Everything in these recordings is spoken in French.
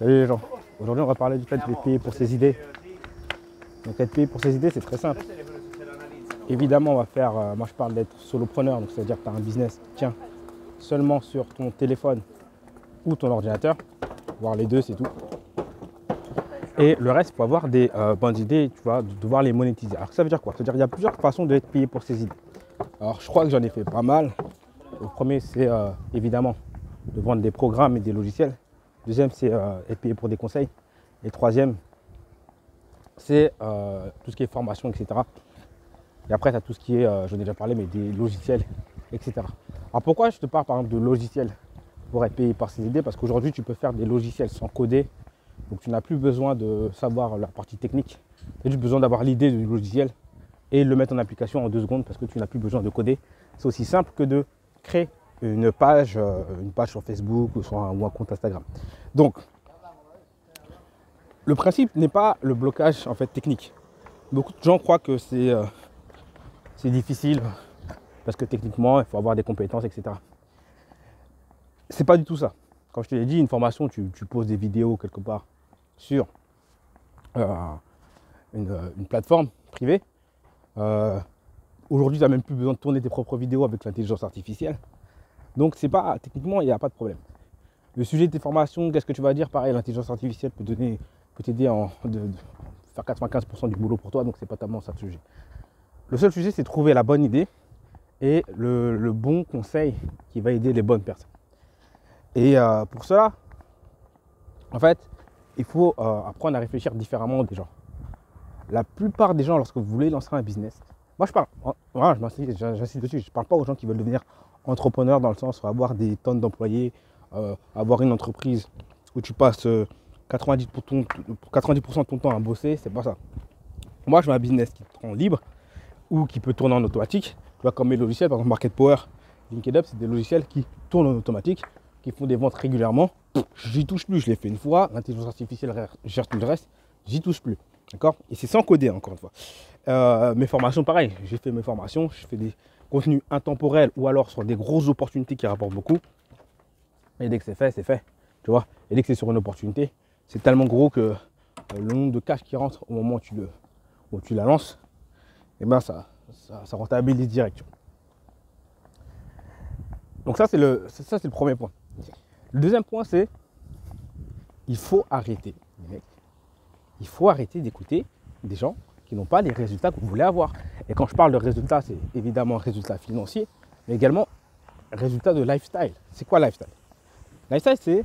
Salut les gens. Aujourd'hui, on va parler du fait d'être payé pour ses idées. Donc, être payé pour ses idées, c'est très simple. Évidemment, on va faire. Moi, je parle d'être solopreneur, donc c'est-à-dire que tu as un business qui tient seulement sur ton téléphone ou ton ordinateur, voire les deux, c'est tout. Et le reste, il faut avoir des bonnes idées, tu vois, de devoir les monétiser. Alors, ça veut dire quoi? Ça veut dire qu'il y a plusieurs façons d'être payé pour ses idées. Alors, je crois que j'en ai fait pas mal. Le premier, c'est évidemment de vendre des programmes et des logiciels. Deuxième, c'est être payé pour des conseils. Et troisième, c'est tout ce qui est formation, etc. Et après, tu as tout ce qui est, j'en ai déjà parlé, mais des logiciels, etc. Alors pourquoi je te parle par exemple de logiciels pour être payé par ces idées? Parce qu'aujourd'hui, tu peux faire des logiciels sans coder. Donc tu n'as plus besoin de savoir la partie technique. Tu as juste besoin d'avoir l'idée du logiciel et le mettre en application en 2 secondes parce que tu n'as plus besoin de coder. C'est aussi simple que de créer une page sur Facebook ou sur un compte Instagram. Donc, le principe n'est pas le blocage en fait technique. Beaucoup de gens croient que c'est difficile parce que techniquement, il faut avoir des compétences, etc. C'est pas du tout ça. Comme je te l'ai dit, une formation, tu poses des vidéos quelque part sur une plateforme privée. Aujourd'hui, tu n'as même plus besoin de tourner tes propres vidéos avec l'intelligence artificielle. Donc, c'est pas techniquement, il n'y a pas de problème. Le sujet de tes formations, qu'est-ce que tu vas dire? Pareil, l'intelligence artificielle peut t'aider de faire 95% du boulot pour toi, donc c'est pas tellement ça le sujet. Le seul sujet, c'est trouver la bonne idée et le bon conseil qui va aider les bonnes personnes. Et pour cela, en fait, il faut apprendre à réfléchir différemment des gens. La plupart des gens, lorsque vous voulez lancer un business, moi je parle, voilà, j'insiste dessus, je ne parle pas aux gens qui veulent devenir entrepreneurs dans le sens où avoir des tonnes d'employés, avoir une entreprise où tu passes 90% de ton temps à bosser, c'est pas ça. Moi, je veux un business qui te rend libre ou qui peut tourner en automatique. Tu vois, comme mes logiciels, par exemple Market Power, LinkedIn, c'est des logiciels qui tournent en automatique, qui font des ventes régulièrement. J'y touche plus, je l'ai fait une fois, l'intelligence artificielle gère tout le reste, j'y touche plus. D'accord? Et c'est sans coder, encore une fois. Mes formations, pareil, j'ai fait mes formations, je fais des contenus intemporels ou alors sur des grosses opportunités qui rapportent beaucoup. Et dès que c'est fait, tu vois. Et dès que c'est sur une opportunité, c'est tellement gros que le nombre de cash qui rentre au moment où tu la lances, et ben ça rentabilise direct. Donc ça c'est le premier point. Le deuxième point, c'est il faut arrêter, les mecs. Il faut arrêter d'écouter des gens qui n'ont pas les résultats que vous voulez avoir. Et quand je parle de résultats, c'est évidemment résultats financiers, mais également résultats de lifestyle. C'est quoi lifestyle? Lifestyle, c'est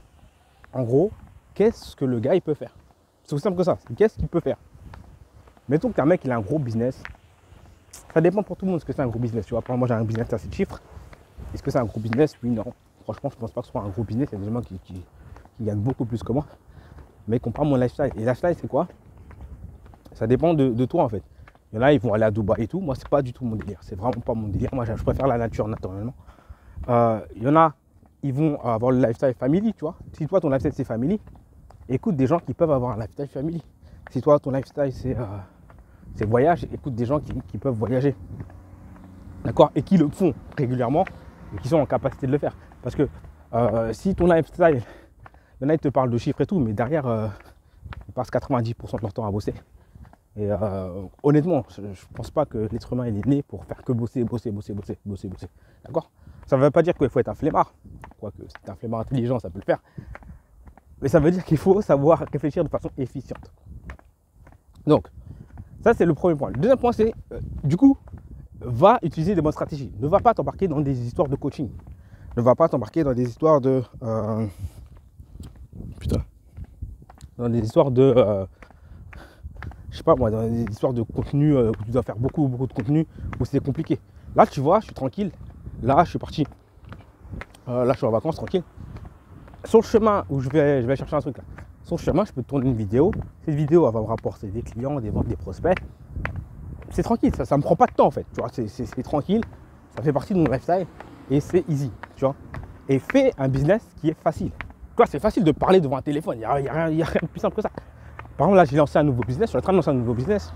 en gros, qu'est-ce que le gars il peut faire? C'est aussi simple que ça. Qu'est-ce qu'il peut faire? Mettons qu'un mec il a un gros business. Ça dépend pour tout le monde ce que c'est un gros business. Tu vois, moi j'ai un business à 7 chiffres. Est-ce que c'est un gros business? Oui, non. Franchement, je ne pense pas que ce soit un gros business. Il y a des gens qui gagnent beaucoup plus que moi. Mais compare mon lifestyle. Et lifestyle, c'est quoi? Ça dépend de toi en fait. Il y en a, ils vont aller à Dubaï et tout. Moi, c'est pas du tout mon délire. C'est vraiment pas mon délire. Moi, je préfère la nature naturellement. Il y en a, ils vont avoir le lifestyle family, tu vois. Si toi, ton lifestyle, c'est family, écoute des gens qui peuvent avoir un lifestyle family. Si toi, ton lifestyle, c'est voyage, écoute des gens qui peuvent voyager. D'accord? Et qui le font régulièrement et qui sont en capacité de le faire. Parce que si ton lifestyle, il y en a, ils te parlent de chiffres et tout, mais derrière, ils passent 90% de leur temps à bosser. Et honnêtement, je ne pense pas que l'être humain il est né pour faire que bosser. D'accord? Ça ne veut pas dire qu'il faut être un flemmard. Quoique, si tu es un flemmard intelligent, ça peut le faire. Mais ça veut dire qu'il faut savoir réfléchir de façon efficiente. Donc, ça c'est le premier point. Le deuxième point, c'est, du coup, va utiliser des bonnes stratégies. Ne va pas t'embarquer dans des histoires de coaching. Ne va pas t'embarquer dans des histoires de... dans des histoires de... je sais pas moi, dans des histoires de contenu où tu dois faire beaucoup de contenu, où c'est compliqué. Là, tu vois, je suis tranquille. Là, je suis parti. Là, je suis en vacances, tranquille. Sur le chemin où je vais chercher un truc là. Sur le chemin, je peux tourner une vidéo. Cette vidéo, elle va me rapporter des clients, des ventes, des prospects. C'est tranquille, ça me prend pas de temps en fait. Tu vois, c'est tranquille. Ça fait partie de mon lifestyle et c'est easy, tu vois. Et fais un business qui est facile. Tu vois, c'est facile de parler devant un téléphone. Il n'y a rien de plus simple que ça. Par exemple, là, j'ai lancé un nouveau business. Je suis en train de lancer un nouveau business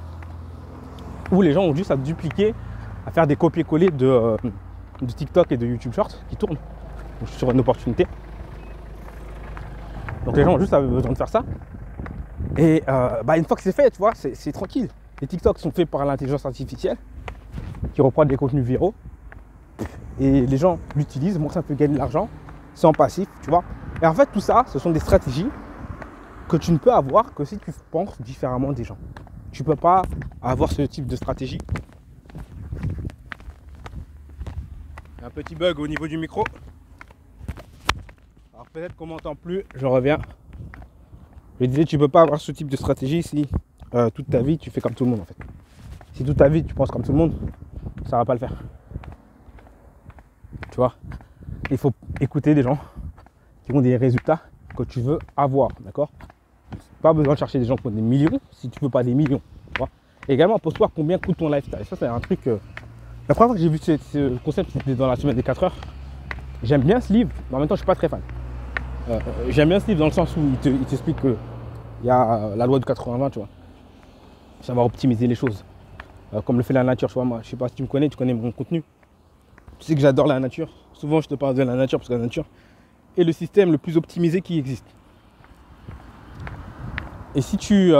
où les gens ont juste à dupliquer, à faire des copier-coller de TikTok et de YouTube Shorts qui tournent. Donc, je suis sur une opportunité. Donc les gens ont juste besoin de faire ça. Et une fois que c'est fait, tu vois, c'est tranquille. Les TikTok sont faits par l'intelligence artificielle qui reprend des contenus viraux. Et les gens l'utilisent. Moi, ça me fait gagner de l'argent. C'est en passif, tu vois. Et en fait, tout ça, ce sont des stratégies que tu ne peux avoir que si tu penses différemment des gens. Tu ne peux pas avoir ce type de stratégie. Un petit bug au niveau du micro. Alors peut-être qu'on m'entend plus, je reviens. Je disais, tu ne peux pas avoir ce type de stratégie si toute ta vie tu fais comme tout le monde en fait. Si toute ta vie tu penses comme tout le monde, ça ne va pas le faire. Tu vois, il faut écouter des gens qui ont des résultats que tu veux avoir, d'accord? Pas besoin de chercher des gens qui ont des millions si tu veux pas des millions. Tu vois. Et également, pose-toi combien coûte ton lifestyle. Ça, c'est un truc. La première fois que j'ai vu ce concept, c'était dans la semaine des 4 heures. J'aime bien ce livre, mais en même temps, je suis pas très fan. J'aime bien ce livre dans le sens où il t'explique qu'il y a la loi du 80-20, tu vois. Savoir optimiser les choses. Comme le fait la nature, tu vois. Moi, je sais pas si tu me connais, tu connais mon contenu. Tu sais que j'adore la nature. Souvent, je te parle de la nature parce que la nature est le système le plus optimisé qui existe. Et si tu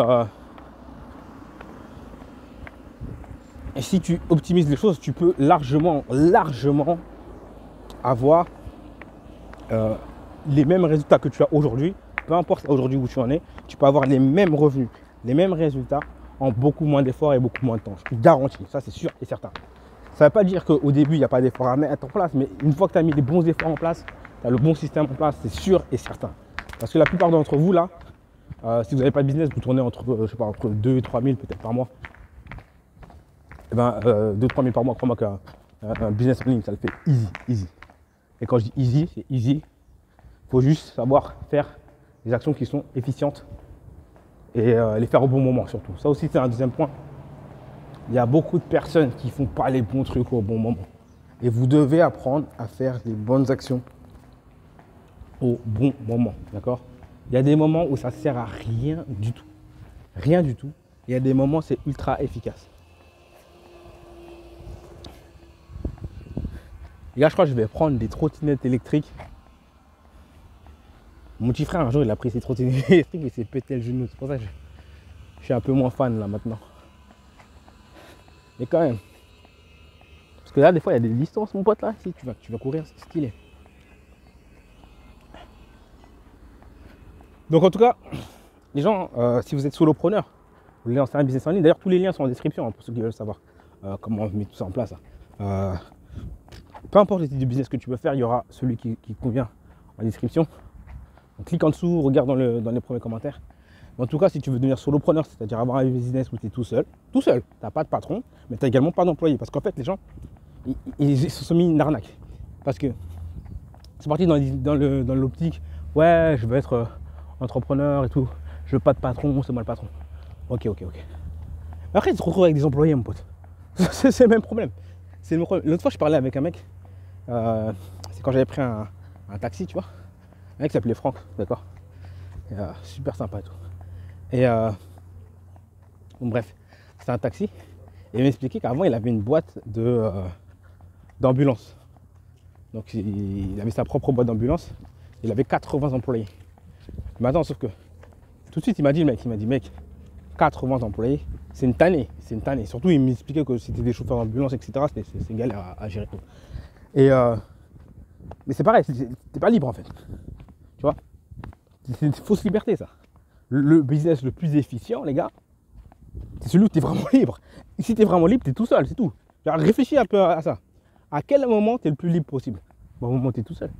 optimises les choses, tu peux largement avoir les mêmes résultats que tu as aujourd'hui. Peu importe aujourd'hui où tu en es, tu peux avoir les mêmes revenus, les mêmes résultats en beaucoup moins d'efforts et beaucoup moins de temps. Je te garantis, ça c'est sûr et certain. Ça ne veut pas dire qu'au début, il n'y a pas d'efforts à mettre en place, mais une fois que tu as mis les bons efforts en place, tu as le bon système en place, c'est sûr et certain. Parce que la plupart d'entre vous, là, si vous n'avez pas de business, vous tournez entre 2 et 3 000 peut-être par mois. Et 2-3 000 par mois, crois-moi qu'un business en ligne, ça le fait easy. Et quand je dis easy, c'est easy. Il faut juste savoir faire des actions qui sont efficientes et les faire au bon moment surtout. Ça aussi, c'est un deuxième point. Il y a beaucoup de personnes qui ne font pas les bons trucs au bon moment. Et vous devez apprendre à faire les bonnes actions au bon moment, d'accord? Il y a des moments où ça ne sert à rien du tout. Rien du tout. Il y a des moments où c'est ultra efficace. Les gars, je crois que je vais prendre des trottinettes électriques. Mon petit frère, un jour, il a pris ses trottinettes électriques et il s'est pété le genou. C'est pour ça que je suis un peu moins fan là maintenant. Mais quand même. Parce que là, des fois, il y a des distances, mon pote, là. Si tu vas courir, c'est stylé. Donc, en tout cas, les gens, si vous êtes solopreneur, vous voulez lancer un business en ligne, d'ailleurs, tous les liens sont en description hein, pour ceux qui veulent savoir comment on met tout ça en place. Peu importe le type de business que tu veux faire, il y aura celui qui convient en description. Donc, clique en dessous, regarde dans les premiers commentaires. En tout cas, si tu veux devenir solopreneur, c'est-à-dire avoir un business où tu es tout seul, tu n'as pas de patron, mais tu n'as également pas d'employé. Parce qu'en fait, les gens, ils se sont mis une arnaque. Parce que c'est parti dans l'optique, ouais, je veux être entrepreneur et tout, je veux pas de patron, c'est moi le patron. Ok. Mais après, tu te retrouves avec des employés, mon pote. C'est le même problème. L'autre fois, je parlais avec un mec, c'est quand j'avais pris un taxi, tu vois. Un mec qui s'appelait Franck, d'accord. Super sympa et tout. Et bon, bref, c'était un taxi. Et il m'expliquait qu'avant, il avait une boîte d'ambulance. Donc, il avait sa propre boîte d'ambulance. Il avait 80 employés. Maintenant, sauf que tout de suite, il m'a dit, mec, 80 employés, c'est une tannée. Surtout, il m'expliquait que c'était des chauffeurs d'ambulance, etc. C'est une galère à gérer. Et mais c'est pareil, t'es pas libre en fait. Tu vois, c'est une fausse liberté ça. Le business le plus efficient, les gars, c'est celui où tu es vraiment libre. Et si tu es vraiment libre, tu es tout seul, c'est tout. Alors, réfléchis un peu à ça. À quel moment tu es le plus libre possible? Au moment où tu es tout seul.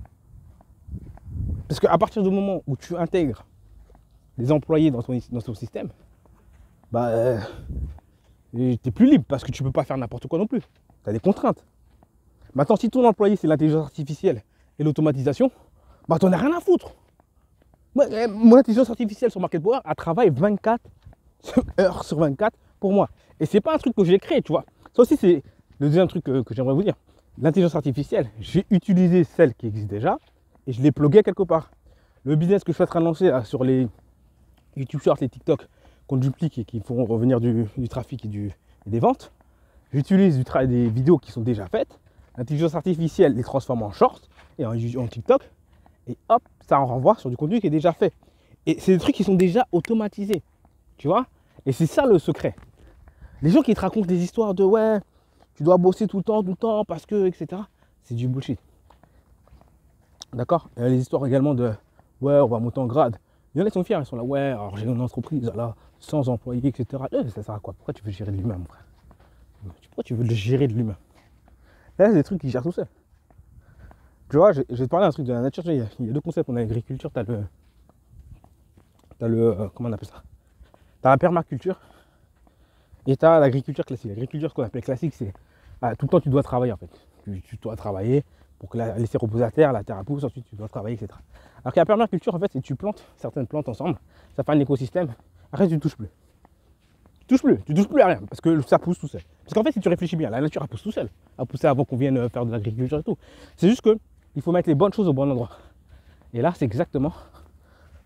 Parce qu'à partir du moment où tu intègres des employés dans ton système, tu n'es plus libre parce que tu ne peux pas faire n'importe quoi non plus. Tu as des contraintes. Maintenant, si ton employé, c'est l'intelligence artificielle et l'automatisation, tu n'en as rien à foutre. Mon intelligence artificielle sur Market Power, elle travaille 24 heures sur 24 pour moi. Et c'est pas un truc que j'ai créé, tu vois. Ça aussi, c'est le deuxième truc que j'aimerais vous dire. L'intelligence artificielle, j'ai utilisé celle qui existe déjà et je l'ai pluguée quelque part. Le business que je suis en train de lancer sur les YouTube Shorts, les TikTok, qu'on duplique et qui font revenir du trafic et des ventes, j'utilise des vidéos qui sont déjà faites. L'intelligence artificielle les transforme en shorts et en TikTok. Et hop, ça en renvoie sur du contenu qui est déjà fait. Et c'est des trucs qui sont déjà automatisés. Tu vois? Et c'est ça le secret. Les gens qui te racontent des histoires de ouais, tu dois bosser tout le temps, parce que, etc. C'est du bullshit. D'accord? Les histoires également de ouais, on va monter en grade. Il y en a qui sont fiers, ils sont là, ouais, alors j'ai une entreprise, là, 100 employés, etc. Ça sert à quoi? Pourquoi tu veux gérer de l'humain, mon frère? Pourquoi tu veux le gérer de l'humain? Là, c'est des trucs qui gèrent tout seul. Tu vois, je vais te parler d'un truc de la nature. Il y a deux concepts en agriculture. Tu as comment on appelle ça? Tu as la permaculture et tu as l'agriculture classique. L'agriculture, ce qu'on appelle classique, c'est tout le temps tu dois travailler en fait. Tu dois travailler pour que laisser reposer la terre pousse, ensuite tu dois travailler, etc. Alors que la permaculture, en fait, c'est que tu plantes certaines plantes ensemble, ça fait un écosystème, après tu ne touches plus. Tu touches plus à rien, parce que ça pousse tout seul. Parce qu'en fait, si tu réfléchis bien, la nature, elle pousse tout seul. Elle a poussé avant qu'on vienne faire de l'agriculture et tout. C'est juste que il faut mettre les bonnes choses au bon endroit. Et là, c'est exactement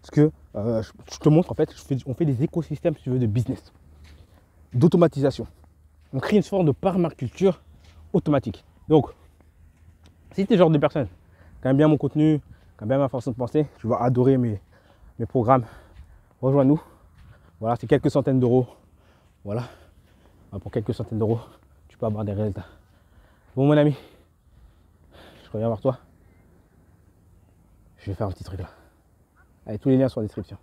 ce que je te montre. En fait, on fait des écosystèmes, si tu veux, de business, d'automatisation. On crée une forme de permaculture automatique. Donc, si tu es le genre de personne qui aime bien mon contenu, qui aime bien ma façon de penser, tu vas adorer mes programmes. Rejoins-nous. Voilà, c'est quelques centaines d'euros. Voilà. Pour quelques centaines d'euros, tu peux avoir des résultats. Bon, mon ami, je reviens voir toi. Je vais faire un petit truc là. Allez, tous les liens sont en description.